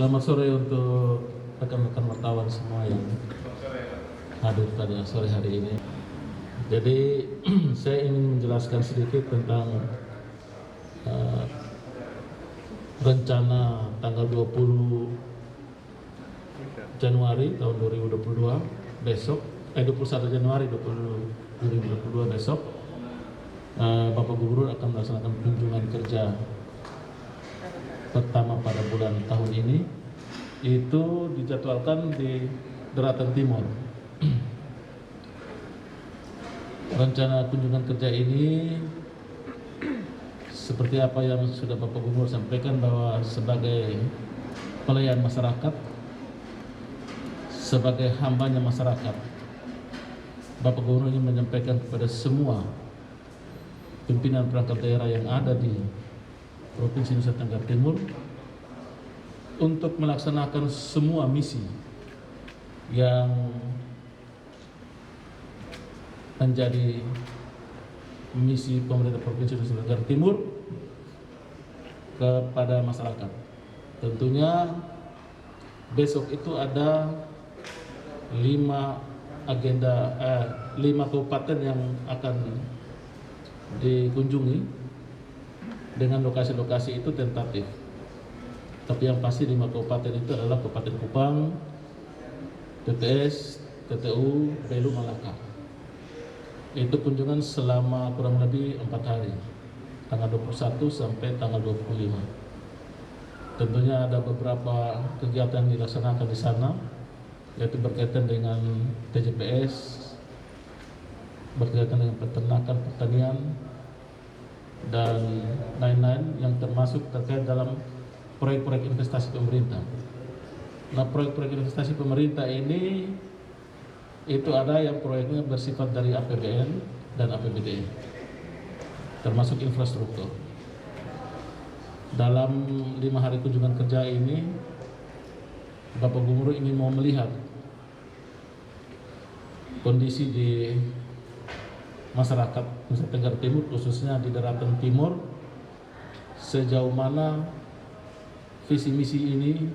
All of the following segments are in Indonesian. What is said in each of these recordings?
Selamat sore untuk rekan-rekan wartawan semua yang hadir pada sore hari ini. Jadi saya ingin menjelaskan sedikit tentang rencana tanggal 20 Januari tahun 2022 besok, 21 Januari 2022 besok, Bapak Gubernur akan melaksanakan kunjungan kerja pertama pada bulan tahun ini. Itu dijadwalkan di Daratan Timur. Rencana kunjungan kerja ini seperti apa yang sudah Bapak Gubernur sampaikan, bahwa sebagai pelayan masyarakat, sebagai hambanya masyarakat, Bapak Gubernur ingin menyampaikan kepada semua pimpinan perangkat daerah yang ada di Provinsi Nusa Tenggara Timur untuk melaksanakan semua misi yang menjadi misi pemerintah Provinsi Nusa Tenggara Timur kepada masyarakat. Tentunya besok itu ada 5 kabupaten yang akan dikunjungi, dengan lokasi-lokasi itu tentatif. Tapi yang pasti 5 kabupaten itu adalah Kabupaten Kupang, TTS, TTU, Belu, Malaka. Itu kunjungan selama kurang lebih 4 hari, tanggal 21 sampai tanggal 25. Tentunya ada beberapa kegiatan yang dilaksanakan di sana, yaitu berkaitan dengan TJPS, berkaitan dengan peternakan, pertanian, dan lain-lain yang termasuk terkait dalam proyek-proyek investasi pemerintah. Nah, proyek-proyek investasi pemerintah ini itu ada yang proyeknya bersifat dari APBN dan APBD, termasuk infrastruktur. Dalam 5 hari kunjungan kerja ini, Bapak Gubernur ingin mau melihat kondisi di masyarakat Nusa Tenggara Timur, khususnya di Daratan Timur, sejauh mana visi misi ini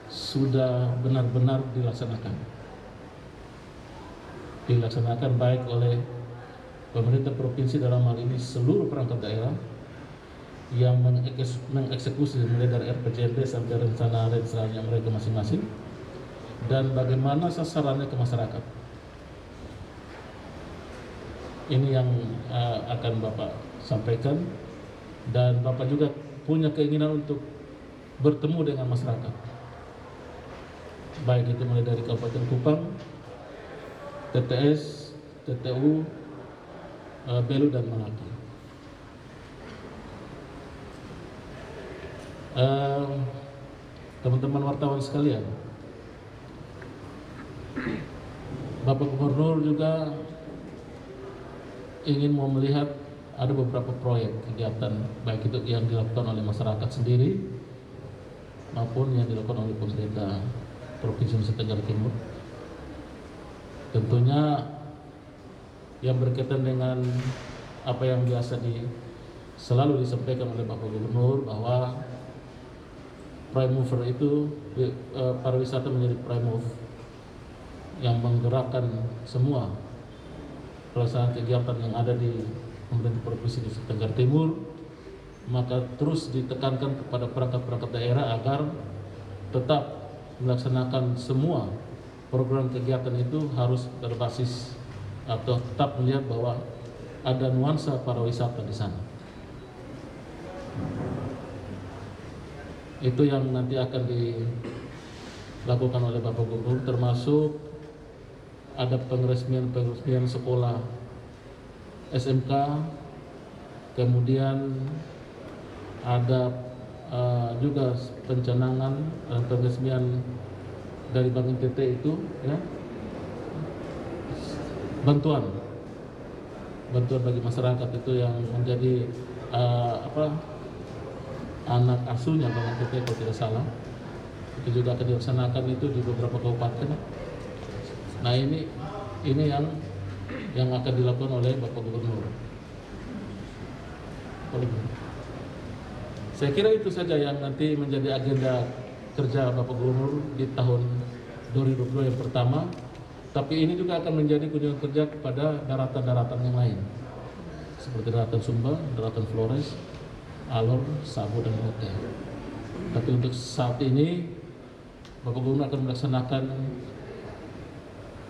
sudah benar-benar dilaksanakan baik oleh pemerintah provinsi, dalam hal ini seluruh perangkat daerah yang mengeksekusi mulai dari RPJMD sampai rencana-rencananya mereka masing-masing, dan bagaimana sasarannya ke masyarakat. Ini yang akan Bapak sampaikan, dan Bapak juga punya keinginan untuk bertemu dengan masyarakat, baik itu mulai dari Kabupaten Kupang, TTS, TTU, Belu, dan Malaka. Teman-teman wartawan sekalian, Bapak Gubernur juga ingin mau melihat ada beberapa proyek kegiatan, baik itu yang dilakukan oleh masyarakat sendiri maupun yang dilakukan oleh pemerintah Provinsi Nusa Tenggara Timur. Tentunya yang berkaitan dengan apa yang biasa selalu disampaikan oleh Bapak Gubernur, bahwa prime mover itu, pariwisata menjadi prime move yang menggerakkan semua pelaksanaan kegiatan yang ada di pemerintah Provinsi Nusa Tenggara Timur. Maka terus ditekankan kepada perangkat-perangkat daerah agar tetap melaksanakan semua program kegiatan itu harus berbasis atau tetap melihat bahwa ada nuansa pariwisata di sana. Itu yang nanti akan dilakukan oleh Bapak Gubernur, termasuk ada pengresmian sekolah SMK, kemudian ada juga pencanangan pengresmian dari Bank NTT itu, ya, bantuan bagi masyarakat itu yang menjadi anak asuhnya Bank NTT kalau tidak salah. Itu juga akan dilaksanakan itu di beberapa kabupaten. Nah, ini yang akan dilakukan oleh Bapak Gubernur. Saya kira itu saja yang nanti menjadi agenda kerja Bapak Gubernur di tahun 2022 yang pertama, tapi ini juga akan menjadi kunjungan kerja kepada daratan-daratan yang lain, seperti daratan Sumba, daratan Flores, Alor, Sabu, dan Rote. Tapi untuk saat ini Bapak Gubernur akan melaksanakan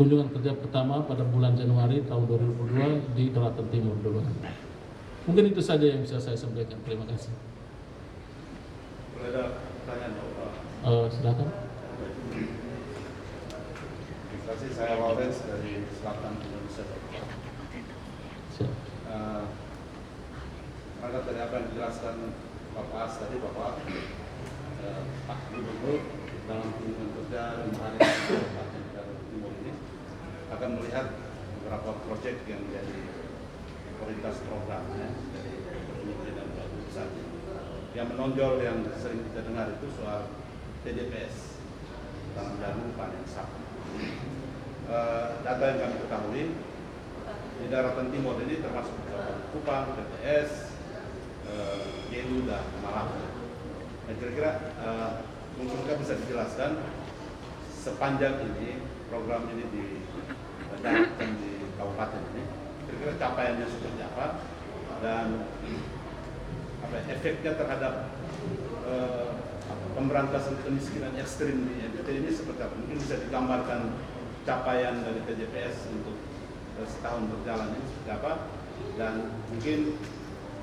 kunjungan kerja pertama pada bulan Januari tahun 2022 di Daratan Timur dulu. Mungkin itu saja yang bisa saya sampaikan. Terima kasih. Ada pertanyaan Pak? Silakan. Terima kasih, saya Lawrence dari Selatan Indonesia. Siap. Terhadap dari apa yang dijelaskan Bapak As tadi, Bapak Pak Gubernur dalam kunjungan kerja 5 hari di Daratan Timur ini akan melihat beberapa proyek yang menjadi prioritas program dari Kementerian dan Pusat. Yang menonjol yang sering kita dengar itu soal TJPS, tanam jagung panen sapi. Data yang kami ketahui di Daratan Timur ini termasuk Kupang, TTS, Gelu dan Malang. Dan kira-kira mungkin bisa dijelaskan sepanjang ini program ini dijalankan di kabupaten ini, kira-kira capaiannya seperti apa dan efeknya terhadap pemberantasan kemiskinan ekstrim di NTT ini seperti apa? Mungkin bisa digambarkan capaian dari TJPS untuk setahun berjalan ini seperti apa, dan mungkin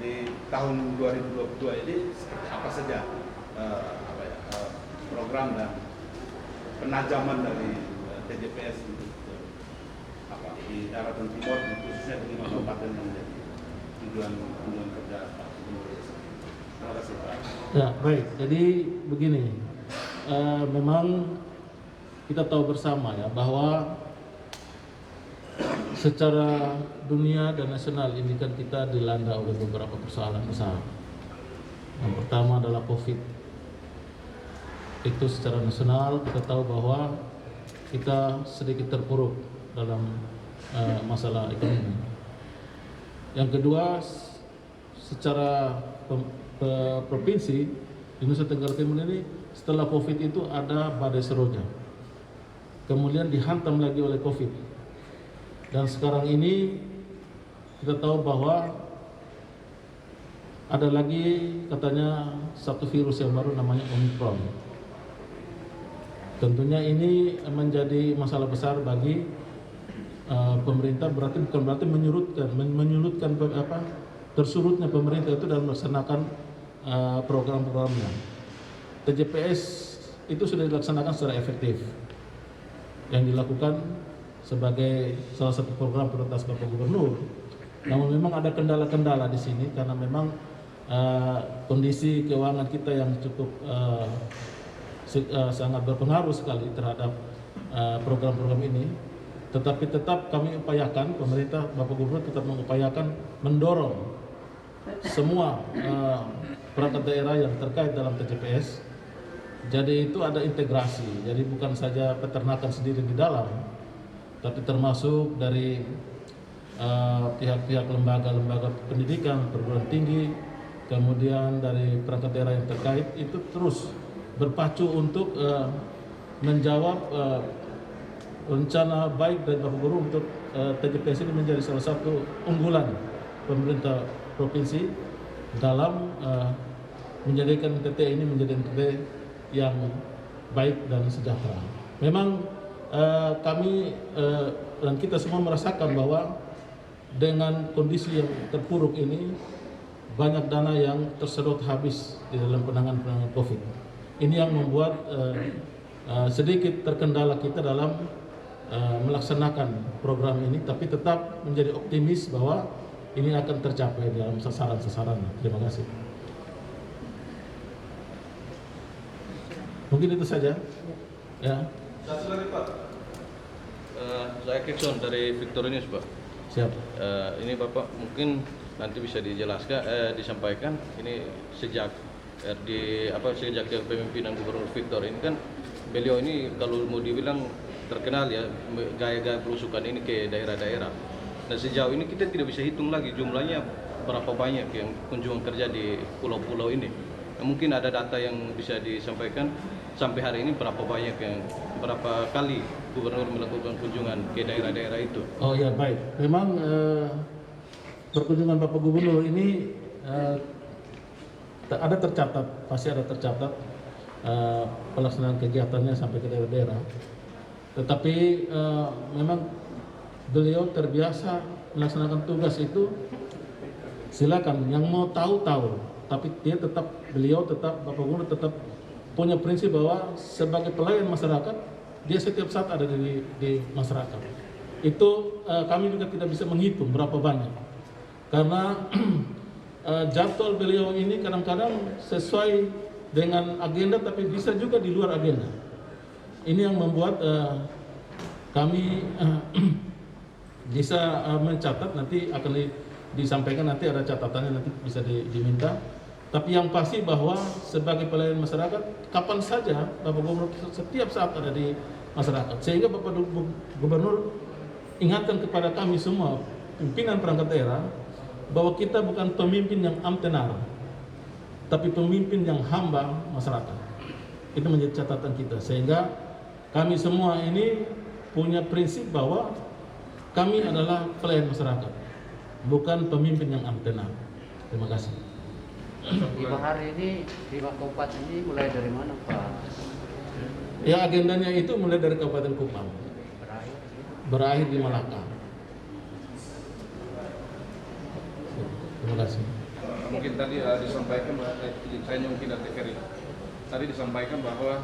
di tahun 2022 ini apa saja program dan penajaman dari TJPS untuk di Daratan Timur, khususnya di 5 kabupaten yang menjadi tujuan kerja Pak Gubernur. Terima kasih Pak. Ya, baik. Jadi begini, memang kita tahu bersama ya bahwa secara dunia dan nasional ini kan kita dilanda oleh beberapa persoalan besar. Yang pertama adalah COVID. Itu secara nasional kita tahu bahwa kita sedikit terpuruk dalam masalah ekonomi. Yang kedua, secara provinsi di Nusa Tenggara Timur ini setelah COVID itu ada badai seroja, kemudian dihantam lagi oleh COVID, dan sekarang ini kita tahu bahwa ada lagi katanya satu virus yang baru namanya Omicron. Tentunya ini menjadi masalah besar bagi pemerintah, bukan berarti menyurutkan tersurutnya pemerintah itu dalam melaksanakan program-programnya. TJPS itu sudah dilaksanakan secara efektif, yang dilakukan sebagai salah satu program prioritas Bapak Gubernur. Namun memang ada kendala-kendala di sini karena memang kondisi keuangan kita yang cukup sangat berpengaruh sekali terhadap program-program ini. Tetapi tetap kami upayakan, pemerintah Bapak Gubernur tetap mengupayakan mendorong semua perangkat daerah yang terkait dalam TJPS. Jadi itu ada integrasi, jadi bukan saja peternakan sendiri di dalam, tapi termasuk dari pihak-pihak lembaga-lembaga pendidikan, perguruan tinggi, kemudian dari perangkat daerah yang terkait, itu terus berpacu untuk menjawab rencana baik dari Bapak Gubernur untuk TJPS ini menjadi salah satu unggulan pemerintah provinsi dalam menjadikan NTT ini menjadi NTT yang baik dan sejahtera. Memang kami dan kita semua merasakan bahwa dengan kondisi yang terpuruk ini banyak dana yang tersedot habis di dalam penanganan COVID. Ini yang membuat sedikit terkendala kita dalam melaksanakan program ini, tapi tetap menjadi optimis bahwa ini akan tercapai dalam sasaran-sasaran. Terima kasih. Mungkin itu saja. Ya. Satu lagi Pak. Saya Kekson dari Victorinews Pak. Siap. Ini Bapak mungkin nanti bisa disampaikan ini sejak sejak kepemimpinan Gubernur Victor ini kan beliau ini kalau mau dibilang terkenal ya gaya-gaya belusukan ini ke daerah-daerah. Nah sejauh ini kita tidak bisa hitung lagi jumlahnya berapa banyak yang kunjungan kerja di pulau-pulau ini. Nah, mungkin ada data yang bisa disampaikan sampai hari ini berapa kali gubernur melakukan kunjungan ke daerah-daerah itu? Oh ya, baik. Memang perkunjungan Bapak Gubernur ini ada tercatat, pasti ada tercatat pelaksanaan kegiatannya sampai ke daerah-daerah. Tetapi memang beliau terbiasa melaksanakan tugas itu, silakan yang mau tahu, tapi beliau tetap Bapak Gubernur tetap punya prinsip bahwa sebagai pelayan masyarakat dia setiap saat ada di masyarakat. Itu kami juga tidak bisa menghitung berapa banyak, karena jadwal beliau ini kadang-kadang sesuai dengan agenda tapi bisa juga di luar agenda. Ini yang membuat kami bisa mencatat, nanti akan disampaikan, nanti ada catatannya, nanti bisa diminta. Tapi yang pasti bahwa sebagai pelayan masyarakat, kapan saja Bapak Gubernur setiap saat ada di masyarakat. Sehingga Bapak Gubernur ingatkan kepada kami semua, pimpinan perangkat daerah, bahwa kita bukan pemimpin yang amtenar, tapi pemimpin yang hamba masyarakat. Itu menjadi catatan kita. Sehingga kami semua ini punya prinsip bahwa kami adalah pelayan masyarakat, bukan pemimpin yang amtenar. Terima kasih. 5 hari ini, 5 kabupaten ini mulai dari mana, Pak? Ya, agendanya itu mulai dari Kabupaten Kupang, berakhir di Malaka. Terima kasih. Mungkin tadi disampaikan, saya mungkin dari TVRI. Tadi disampaikan bahwa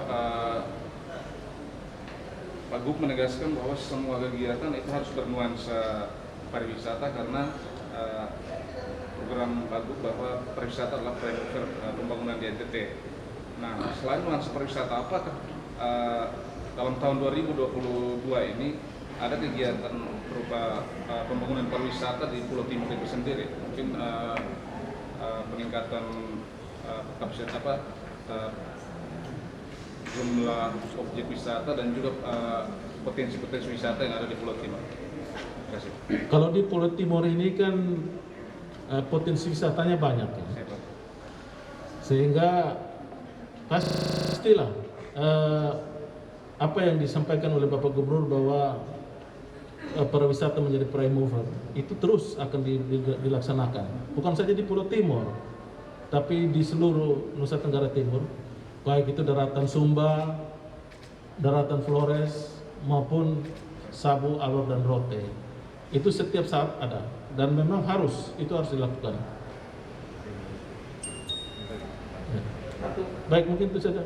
Pak Gub menegaskan bahwa semua kegiatan itu harus bernuansa pariwisata, karena program Pak Gub bahwa pariwisata adalah driver pembangunan di NTT. Nah, selain nuansa pariwisata, apakah dalam tahun 2022 ini ada kegiatan berupa pembangunan pariwisata di Pulau Timur itu sendiri? Mungkin peningkatan kapasitas jumlah objek wisata dan juga potensi-potensi wisata yang ada di Pulau Timur. Terima kasih. Kalau di Pulau Timur ini kan potensi wisatanya banyak ya. Sehingga pastilah apa yang disampaikan oleh Bapak Gubernur bahwa pariwisata menjadi prime mover itu terus akan dilaksanakan, bukan saja di Pulau Timur tapi di seluruh Nusa Tenggara Timur, baik itu daratan Sumba, daratan Flores maupun Sabu, Alor dan Rote. Itu setiap saat ada dan memang harus dilakukan. Ya. Baik, mungkin itu saja.